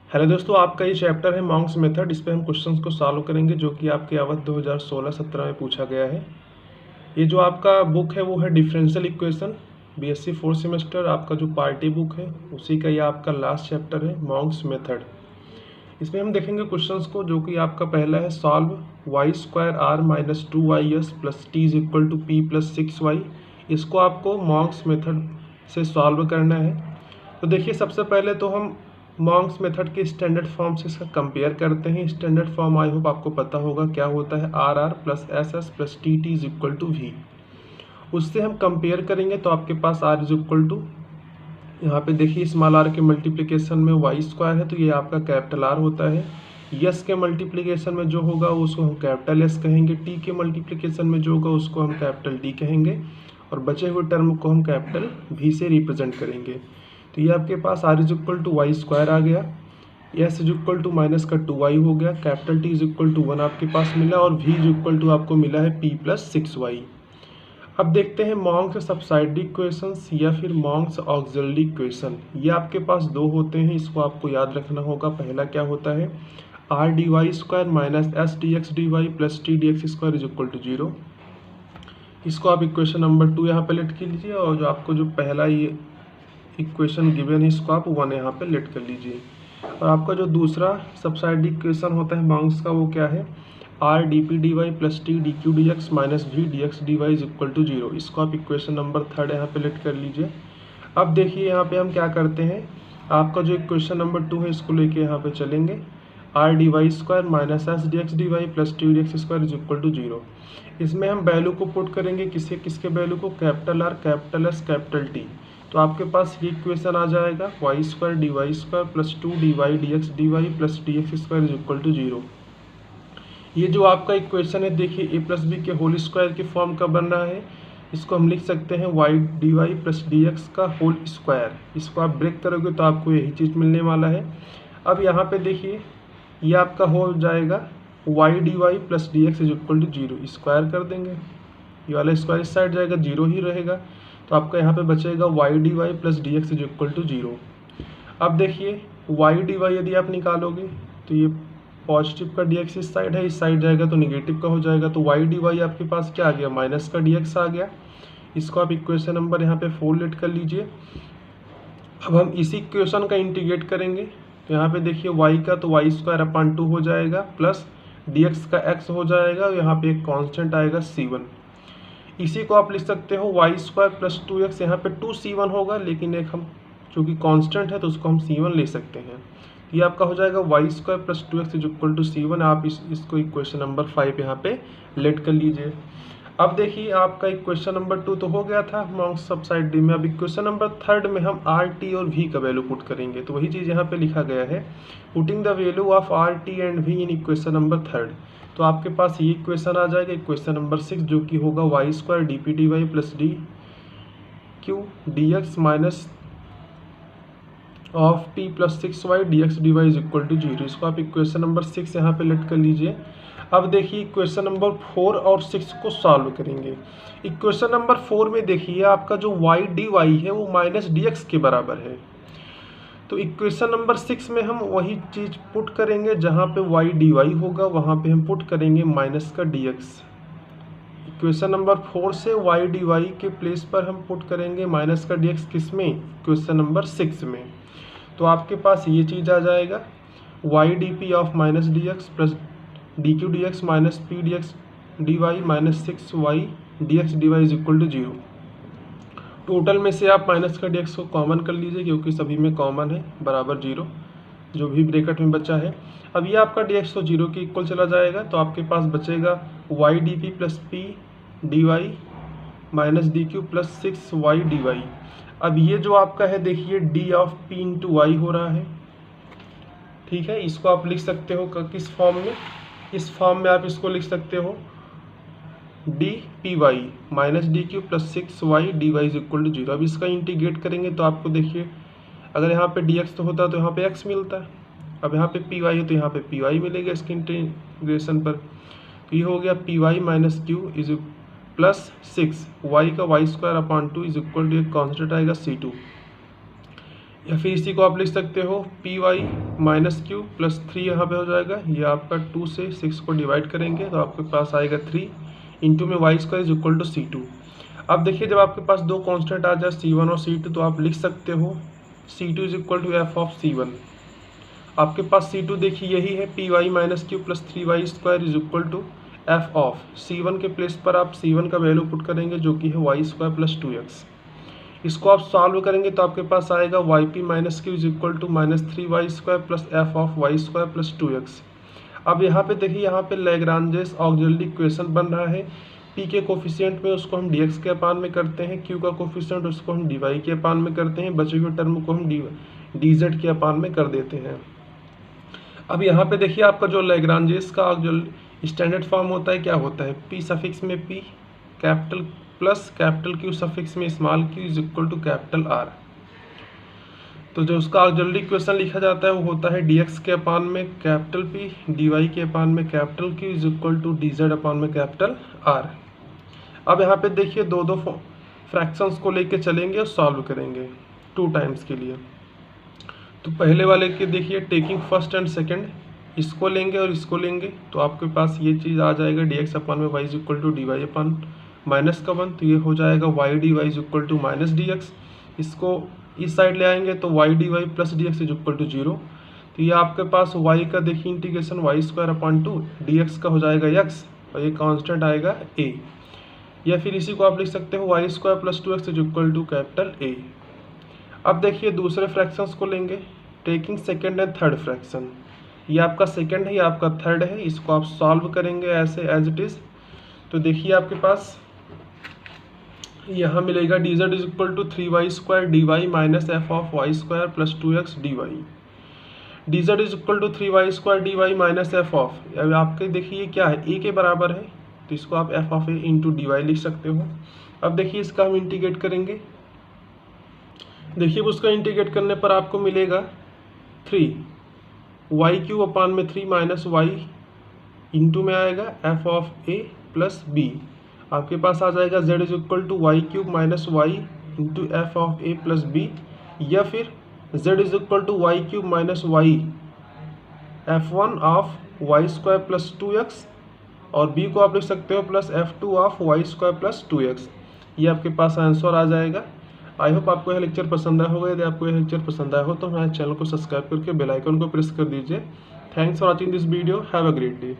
Hello दोस्तों, आपका ये चैप्टर है मॉन्क्स मेथड। इस पे हम क्वेश्चंस को सॉल्व करेंगे जो कि आपके अवध 2016-17 में पूछा गया है। ये जो आपका बुक है वो है differential equation, BSc fourth semester. आपका जो पार्टी बुक है उसी का ये आपका लास्ट चैप्टर है मॉन्क्स मेथड। इसमें हम देखेंगे क्वेश्चंस को, जो कि आपका पहला है solve y square r minus 2y(s) plus t is equal to p plus 6y। इसको आपको मॉन्क्स मेथड से सॉल्व करना है। तो देखिए, सबसे पहले तो हम मॉन्क्स मेथड के स्टैंडर्ड फॉर्म से इसका कंपेयर करते हैं। स्टैंडर्ड फॉर्म आई होप आपको पता होगा क्या होता है, r r plus s s plus t t is equal to v. उससे हम कंपेयर करेंगे तो आपके पास आर इज इक्वल टू, यहाँ पे देखिए स्मॉल आर के मल्टीप्लिकेशन में वाई स्क्वायर है तो ये आपका कैपिटल आर होता है। यस के मल्टीप्लिकेशन में जो होगा उसको हम कैपिटल एस कहेंगे। टी के मल्टीप्लिकेशन में जो होगा उसको हम कैपिटल डी कहेंगे, और बचे हुए टर्म को हम कैपिटल वी से रिप्रेजेंट करेंगे। तो ये आपके पास are is equal to Y square आ गया, S is equal to minus का 2y हो गया, capital T is equal to 1 आपके पास मिला, और वी इज इक्वल टू आपको मिला है p प्लस 6y। अब देखते हैं मॉन्क्स सब्सिडारी इक्वेशंस या फिर मॉन्क्स ऑक्सिलरी इक्वेशन। ये आपके पास दो होते हैं, इसको आपको याद रखना होगा। पहला क्या होता है, r d y square minus s d x d y plus t d x square is equal to 0। इसको आप इक्वेशन नंबर 2 यहाँ पे लेट कर लीजिए, और जो आपको जो पहला ये इक्वेशन गिवन है इसको आप 1 यहाँ पे लेट कर लीजिए। और आपका जो दूसरा सब्सिडारी इक्वेशन होता है मॉन्क्स का, वो क्या है, r d p d y plus t d q d x minus v d x d y is equal to 0। इसको आप इक्वेशन नंबर 3 यहाँ पे लेट कर लीजिए। अब देखिए यहाँ पे हम क्या करते हैं, आपका जो इक्वेशन नंबर 2 है इसको लेके यहाँ पे चलेंगे। R d y square minus s d x d y plus t d x square is equal to 0। इसमें हम वैल्यू को पुट करेंगे, किसके किसके वैल्यू को, capital R capital S capital T. तो आपके पास ये इक्वेशन आ जाएगा y square d y square plus 2 d y d x d y plus d x square is equal to 0। ये जो आपका इक्वेशन है देखिए ए प्लस बी के होल स्क्वायर के फॉर्म का बन रहा है। इसको हम लिख सकते हैं y d y plus d x का होल स्क्वायर। इसको आप ब्रेक करोगे तो आपको यही चीज़ मिलने वाला है। अब यहाँ पे देखिए ये आपका हो जाएगा y d y plus d x is equal to 0। Square कर देंगे, ये वाला स्क्वायर इस साइड जाएगा, 0 ही रहेगा। तो आपका यहाँ पे बचेगा y d y plus d x is equal to 0। अब देखिए वाई डी वाई यदि आप निकालोगे तो ये पॉजिटिव का dx इस साइड है, इस साइड जाएगा तो निगेटिव का हो जाएगा। तो वाई डी वाई आपके पास क्या आ गया, माइनस का dx आ गया। इसको आप इक्वेशन नंबर यहाँ पे 4 लेट कर लीजिए। अब हम इसी इक्वेशन का इंटीग्रेट करेंगे तो यहाँ पे देखिए y का तो वाई स्क्वायर अपॉन 2 हो जाएगा प्लस dx का x हो जाएगा, और यहाँ पे एक कांस्टेंट आएगा c1। इसी को आप लिख सकते हो वाई स्क्वायर प्लस 2x, यहाँ पे 2c1 होगा, लेकिन एक हम चूँकि कांस्टेंट है तो उसको हम c1 ले सकते हैं। ये आपका हो जाएगा y square plus 2x is equal to c1। आप इसको इक्वेशन नंबर 5 यहाँ पे लेट कर लीजिए। अब देखिए आपका इक्वेशन नंबर 2 तो हो गया था मॉन्क्स सब्सिडारी में। अब इक्वेशन नंबर 3 में हम आर टी और वी का वैल्यू पुट करेंगे, तो वही चीज़ यहाँ पे लिखा गया है, putting the value of r t and v in equation number 3। तो आपके पास ये इक्वेशन आ जाएगा इक्वेशन नंबर 6, जो कि होगा y square d p d y plus d q d x minus of t plus 6y d x d y is equal to 0। इसको आप इक्वेशन नंबर 6 यहाँ पे लेट कर लीजिए। अब देखिए इक्वेशन नंबर 4 और 6 को सॉल्व करेंगे। इक्वेशन नंबर 4 में देखिए आपका जो y डी वाई है वो माइनस डी एक्स के बराबर है। तो इक्वेशन नंबर 6 में हम वही चीज़ पुट करेंगे, जहाँ पे y डी वाई होगा वहाँ पे हम पुट करेंगे माइनस का डी एक्स। इक्वेशन नंबर 4 से y डी वाई के प्लेस पर हम पुट करेंगे माइनस का डी एक्स, किस में, इक्वेशन नंबर 6 में। तो आपके पास ये चीज़ आ जाएगा y d p of minus d x plus d q d x minus p d x d y minus 6y d x d y is equal to 0। Total में से आप माइनस का डी एक्स को common कर लीजिए, क्योंकि सभी में कॉमन है, बराबर 0 जो भी ब्रैकेट में बचा है। अब ये आपका डी एक्स तो 0 के इक्वल चला जाएगा, तो आपके पास बचेगा y d p plus p d y minus d q plus 6y d y. अब ये जो आपका है देखिए d of p into y हो रहा है, ठीक है। इसको आप लिख सकते हो किस फॉर्म में, इस फॉर्म में आप इसको लिख सकते हो d p y minus d q plus 6y d y is equal to 0। अब इसका इंटीग्रेट करेंगे तो आपको देखिए अगर यहाँ पे डी एक्स तो होता तो यहाँ पे x मिलता है, अब यहाँ पे पी वाई है तो यहाँ पे पी वाई मिलेगा इसके इंटीग्रेशन पर। तो ये हो गया p y minus q is plus 6y का y square upon 2 is equal to एक कॉन्स्टेंट आएगा c2। या फिर इसी को आप लिख सकते हो p y minus q plus 3 यहाँ पे हो जाएगा। ये आपका 2 से 6 को डिवाइड करेंगे तो आपके पास आएगा 3 इंटू में y square is equal to C2। अब देखिए जब आपके पास दो कांस्टेंट आ जाए C1 और C2 तो आप लिख सकते हो C2 is equal to f of C1। आपके पास C2 देखिए यही है p y minus q plus 3y square is equal to f of C1 के प्लेस पर आप C1 का वैल्यू पुट करेंगे जो कि है वाई स्क्वायर प्लस 2x। इसको आप सॉल्व करेंगे तो आपके पास आएगा y p minus q is equal to minus 3y square plus f of y square plus 2x। अब यहाँ पे देखिए यहाँ पे लैग्रांजेस ऑक्सिलरी इक्वेशन बन रहा है। p के कोफिशिएंट में उसको हम dx के अपान में करते हैं, q का कोफिशिएंट उसको हम dy के अपान में करते हैं, बचे हुए टर्म को हम dz के अपान में कर देते हैं। अब यहाँ पे देखिए आपका जो लैग्रांजेस का जो स्टैंडर्ड फॉर्म होता है क्या होता है, p सफिक्स में p capital plus capital Q सफिक्स में small q is equal to capital R। तो जो उसका ऑक्सिलरी इक्वेशन लिखा जाता है वो होता है dx के अपान में कैपिटल P dy के अपान में capital Q is equal to dz upon में कैपिटल R। अब यहाँ पे देखिए दो दो फ्रैक्शंस को लेके चलेंगे और सॉल्व करेंगे 2 टाइम्स के लिए। तो पहले वाले के देखिए टेकिंग फर्स्ट एंड सेकंड, इसको लेंगे और इसको लेंगे तो आपके पास ये चीज़ आ जाएगा dx अपान में y is equal to d y upon minus का 1, तो ये हो जाएगा y d y is equal to minus d x. इसको इस साइड ले आएंगे तो y d y plus d x is equal to 0। तो ये आपके पास y का देखिए integration y square upon 2 d x का हो जाएगा x और ये कांस्टेंट आएगा a। या फिर इसी को आप लिख सकते हो y square plus 2x is equal to capital A। अब देखिए दूसरे फ्रैक्शंस को लेंगे taking second and third fraction. ये आपका सेकेंड है, ये आपका थर्ड है, इसको आप सॉल्व करेंगे ऐसे एज इट इज़। तो देखिए आपके पास यहाँ मिलेगा dz is equal to 3y square d y minus f of y square plus 2x d y. dz is equal to 3y square d y minus f of, अब आपके देखिए क्या है a के बराबर है तो इसको आप f of a into d y लिख सकते हो। अब देखिए इसका हम इंटीग्रेट करेंगे, देखिए उसका इंटीग्रेट करने पर आपको मिलेगा 3 वाई क्यू अपान में 3 माइनस वाई इंटू में आएगा f of a plus b. आपके पास आ जाएगा z is equal to y cube minus y into f of a plus b, या फिर z is equal to y cube minus y f one of y square plus 2x और b को आप लिख सकते हो plus f2 of y square plus 2x। ये आपके पास आंसर आ जाएगा। आई होप आपको यह लेक्चर पसंद आया होगा। यदि आपको यह लेक्चर पसंद आया हो तो हमारे चैनल को सब्सक्राइब करके बेल आइकन को प्रेस कर दीजिए। Thanks for watching this video, have a great day.